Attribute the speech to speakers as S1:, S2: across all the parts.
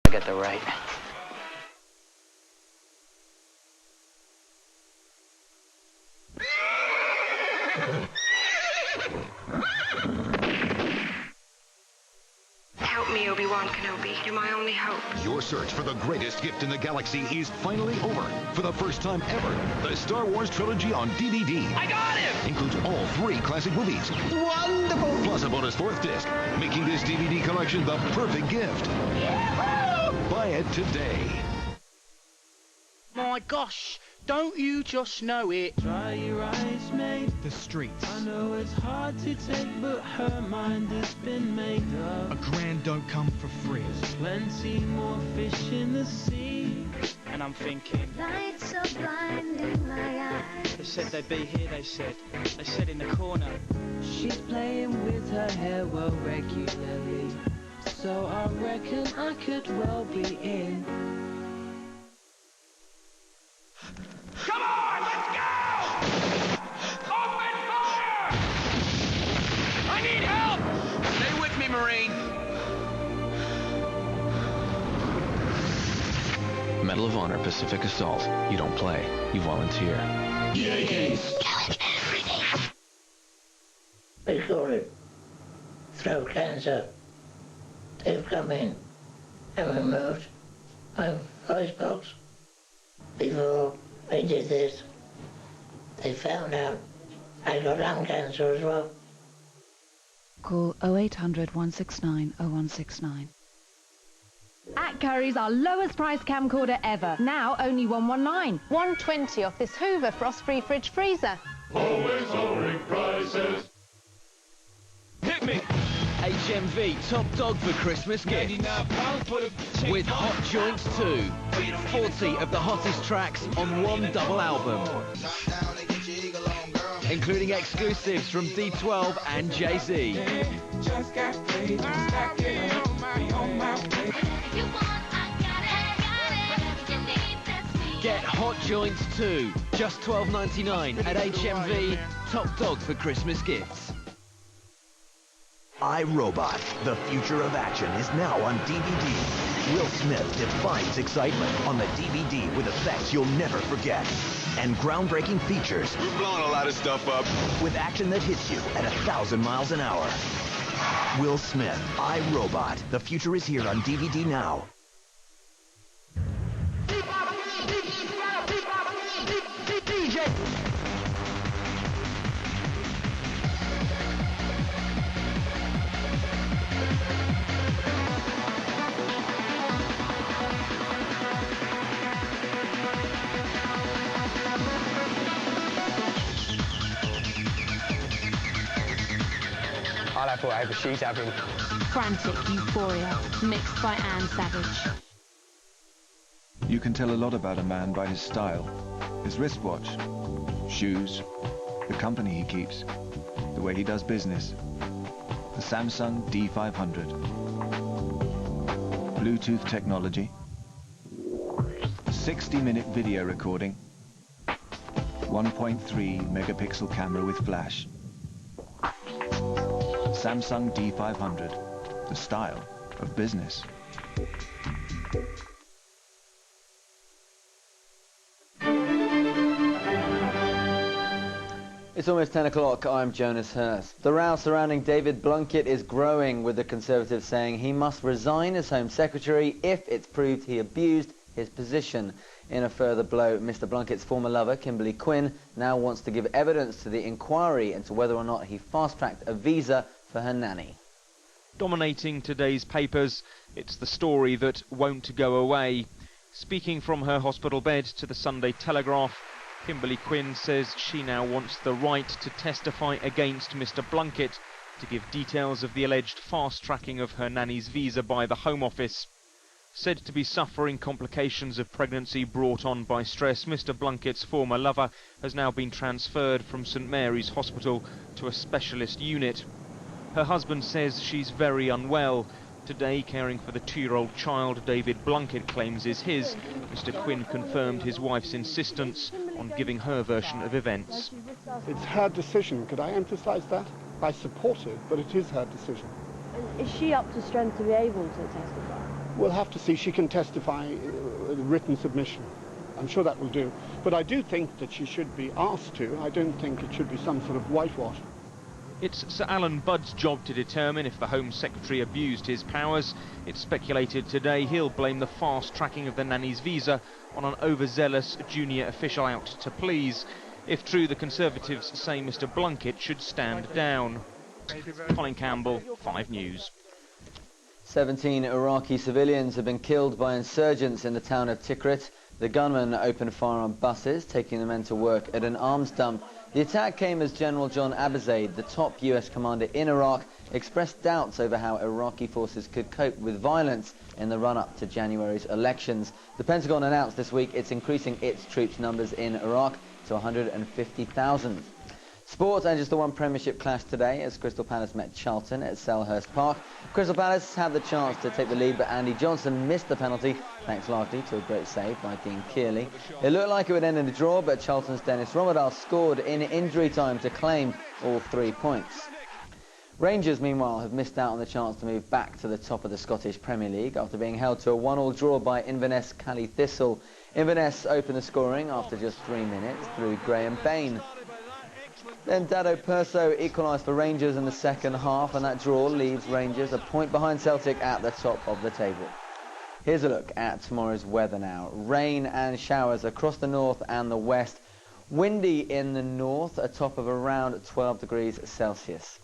S1: I get the right.
S2: Help me, Obi-Wan Kenobi. You're my only hope.
S3: Your search for the greatest gift in the galaxy is finally over. For the first time ever, the Star Wars trilogy on DVD.
S1: I got him!
S3: Includes all 3 classic movies. Wonderful! Plus a bonus 4th disc, making this DVD collection the perfect gift. Yahoo! Buy it today.
S4: My gosh, don't you just know it?
S5: Dry your eyes, mate.
S6: The streets.
S5: I know it's hard to take, but her mind has been made up.
S6: A grand don't come for free.
S5: There's plenty more fish in the sea.
S4: And I'm thinking,
S7: Lights are blinding my eyes.
S4: they said they'd be here, they said. They said in the corner.
S5: She's playing with her hair well regularly. So I reckon I could well be in.
S1: Come on, let's go! Open fire! I need help! Stay with me, Marine.
S8: Medal of Honor, Pacific Assault. You don't play, you volunteer.
S9: We call it throat cancer. They've come in and removed my voice box. Before they did this, they found out I got lung cancer as well.
S10: Call 0800 169 0169.
S11: At Curry's, our lowest price camcorder ever. Now only $119.
S12: $120 off this Hoover frost-free fridge freezer.
S13: Always lowering prices.
S1: Hit me!
S14: HMV, top dog for Christmas gifts. With Hot Joints 2. 40 of the hottest tracks on one double album. Including exclusives from D12 and Jay-Z. Get Hot Joints 2, just $12.99 at HMV, top dog for Christmas gifts.
S15: iRobot, the future of action, is now on DVD. Will Smith defines excitement on the DVD with effects you'll never forget. And groundbreaking features.
S13: We're blowing a lot of stuff up.
S15: With action that hits you at 1,000 miles an hour. Will Smith, iRobot. The future is here on DVD now.
S1: I thought I was she's having.
S12: Frantic euphoria, mixed by Anne Savage.
S16: You can tell a lot about a man by his style, his wristwatch, shoes, the company he keeps, the way he does business. The Samsung D500. Bluetooth technology, 60-minute video recording, 1.3 megapixel camera with flash. Samsung D500, the style of business.
S17: It's almost 10 o'clock. I'm Jonas Hurst. The row surrounding David Blunkett is growing, with the Conservatives saying he must resign as Home Secretary if it's proved he abused his position. In a further blow, Mr. Blunkett's former lover, Kimberly Quinn, now wants to give evidence to the inquiry into whether or not he fast-tracked a visa for her nanny.
S18: Dominating today's papers, it's the story that won't go away. Speaking from her hospital bed to the Sunday Telegraph, Kimberly Quinn says she now wants the right to testify against Mr. Blunkett to give details of the alleged fast-tracking of her nanny's visa by the Home Office. Said to be suffering complications of pregnancy brought on by stress, Mr. Blunkett's former lover has now been transferred from St Mary's Hospital to a specialist unit. Her husband says she's very unwell. Today, caring for the 2-year-old child David Blunkett claims is his, Mr. Quinn confirmed his wife's insistence on giving her version of events.
S19: It's her decision. Could I emphasise that? I support it, but it is her decision.
S20: Is she up to strength to be able to testify?
S19: We'll have to see. She can testify written submission. I'm sure that will do. But I do think that she should be asked to. I don't think it should be some sort of whitewash.
S18: It's Sir Alan Budd's job to determine if the Home Secretary abused his powers. It's speculated today he'll blame the fast tracking of the nanny's visa on an overzealous junior official out to please. If true, the Conservatives say Mr Blunkett should stand down. Colin Campbell, 5 News.
S17: 17 Iraqi civilians have been killed by insurgents in the town of Tikrit. The gunmen opened fire on buses, taking the men to work at an arms dump. The attack came as General John Abizaid, the top US commander in Iraq, expressed doubts over how Iraqi forces could cope with violence in the run-up to January's elections. The Pentagon announced this week it's increasing its troops numbers in Iraq to 150,000. Sport, and just the one Premiership clash today as Crystal Palace met Charlton at Selhurst Park. Crystal Palace had the chance to take the lead, but Andy Johnson missed the penalty, thanks largely to a great save by Dean Kearley. It looked like it would end in a draw, but Charlton's Dennis Romadal scored in injury time to claim all 3 points. Rangers, meanwhile, have missed out on the chance to move back to the top of the Scottish Premier League after being held to a 1-1 draw by Inverness Cally Thistle. Inverness opened the scoring after just 3 minutes through Graham Bain. Then Dado Perso equalised for Rangers in the second half, and that draw leaves Rangers a point behind Celtic at the top of the table. Here's a look at tomorrow's weather now. Rain and showers across the north and the west. Windy in the north, a top of around 12 degrees Celsius.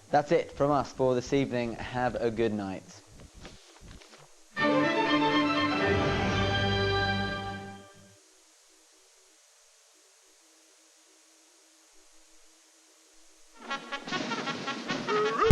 S17: That's it from us for this evening. Have a good night.